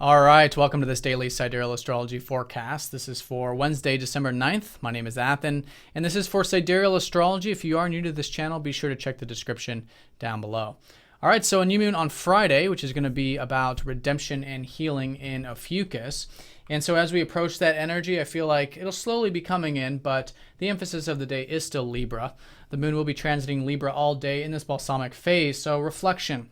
All right, welcome to this daily Sidereal Astrology forecast. This is for Wednesday, December 9th. My name is Athen, and this is for Sidereal Astrology. If you are new to this channel, be sure to check the description down below. All right, so a new moon on Friday, which is going to be about redemption and healing in Ophiuchus. And so as we approach that energy, I feel like it'll slowly be coming in, but the emphasis of the day is still Libra. The moon will be transiting Libra all day in this balsamic phase, so reflection,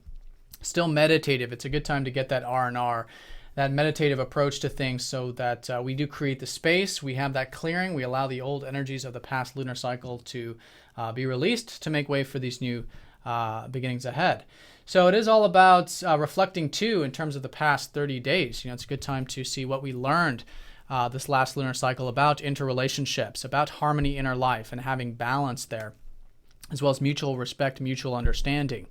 still meditative. It's a good time to get that R&R, that meditative approach to things, so that we do create the space, we have that clearing, we allow the old energies of the past lunar cycle to be released to make way for these new beginnings ahead. So it is all about reflecting too in terms of the past 30 days. It's a good time to see what we learned this last lunar cycle about interrelationships, about harmony in our life and having balance there, as well as mutual respect, mutual understanding.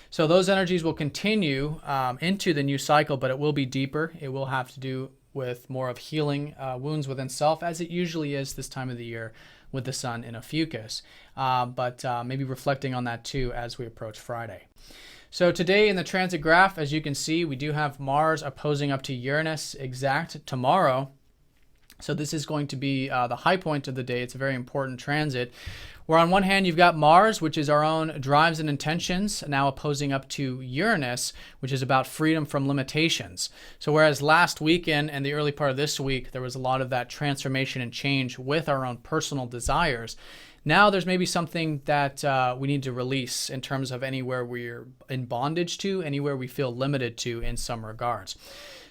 So those energies will continue into the new cycle, but it will be deeper. It will have to do with more of healing wounds within self, as it usually is this time of the year with the sun in Ophiuchus. But maybe reflecting on that too as we approach Friday. So today in the transit graph, as you can see, we do have Mars opposing up to Uranus exact tomorrow. So this is going to be the high point of the day. It's a very important transit, where on one hand you've got Mars, which is our own drives and intentions, now opposing up to Uranus, which is about freedom from limitations. So whereas last weekend and the early part of this week, there was a lot of that transformation and change with our own personal desires, now there's maybe something that we need to release in terms of anywhere we're in bondage to, anywhere we feel limited to in some regards.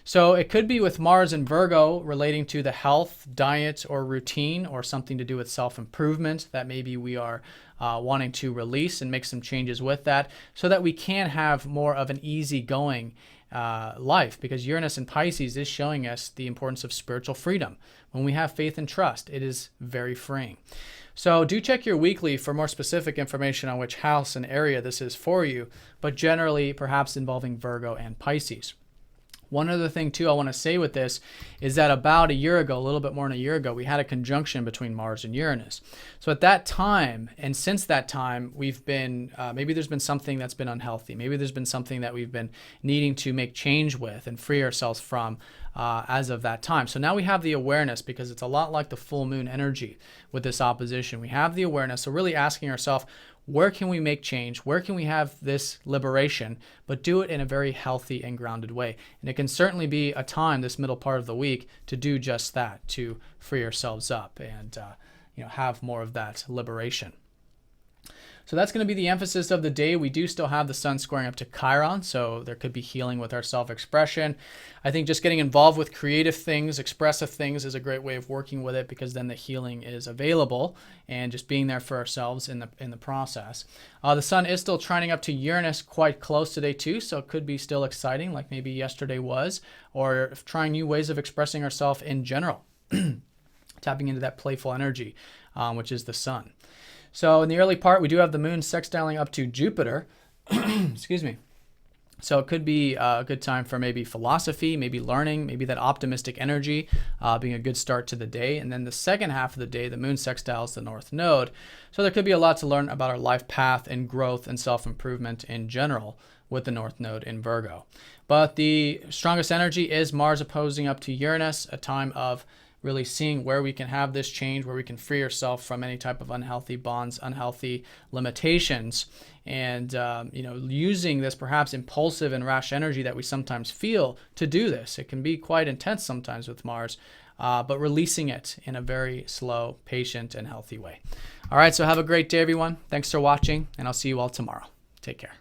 So it could be with Mars and Virgo relating to the health, diet, or routine, or something to do with self-improvement that maybe we are wanting to release and make some changes with that, so that we can have more of an easygoing life, because Uranus in Pisces is showing us the importance of spiritual freedom. When we have faith and trust, it is very freeing. So do check your weekly for more specific information on which house and area this is for you, but generally perhaps involving Virgo and Pisces. One other thing too I want to say with this is that about a year ago, a little bit more than a year ago, we had a conjunction between Mars and Uranus. So at that time, and since that time, we've been, maybe there's been something that's been unhealthy. Maybe there's been something that we've been needing to make change with and free ourselves from as of that time. So now we have the awareness, because it's a lot like the full moon energy with this opposition. We have the awareness, so really asking ourselves, where can we make change? Where can we have this liberation, but do it in a very healthy and grounded way? And it can certainly be a time, this middle part of the week, to do just that, to free ourselves up and have more of that liberation. So that's going to be the emphasis of the day. We do still have the sun squaring up to Chiron, so there could be healing with our self-expression. I think just getting involved with creative things, expressive things, is a great way of working with it, because then the healing is available, and just being there for ourselves in the process. The sun is still trining up to Uranus quite close today too, so it could be still exciting, like maybe yesterday was, or trying new ways of expressing ourselves in general, tapping into that playful energy, which is the sun. So in the early part, we do have the moon sextiling up to Jupiter. Excuse me. So it could be a good time for maybe philosophy, maybe learning, maybe that optimistic energy being a good start to the day. And then the second half of the day, the moon sextiles the north node. So there could be a lot to learn about our life path and growth and self-improvement in general with the north node in Virgo. But the strongest energy is Mars opposing up to Uranus, a time of really seeing where we can have this change, where we can free ourselves from any type of unhealthy bonds, unhealthy limitations, and using this perhaps impulsive and rash energy that we sometimes feel to do this. It can be quite intense sometimes with Mars, but releasing it in a very slow, patient, and healthy way. All right, so have a great day, everyone. Thanks for watching, and I'll see you all tomorrow. Take care.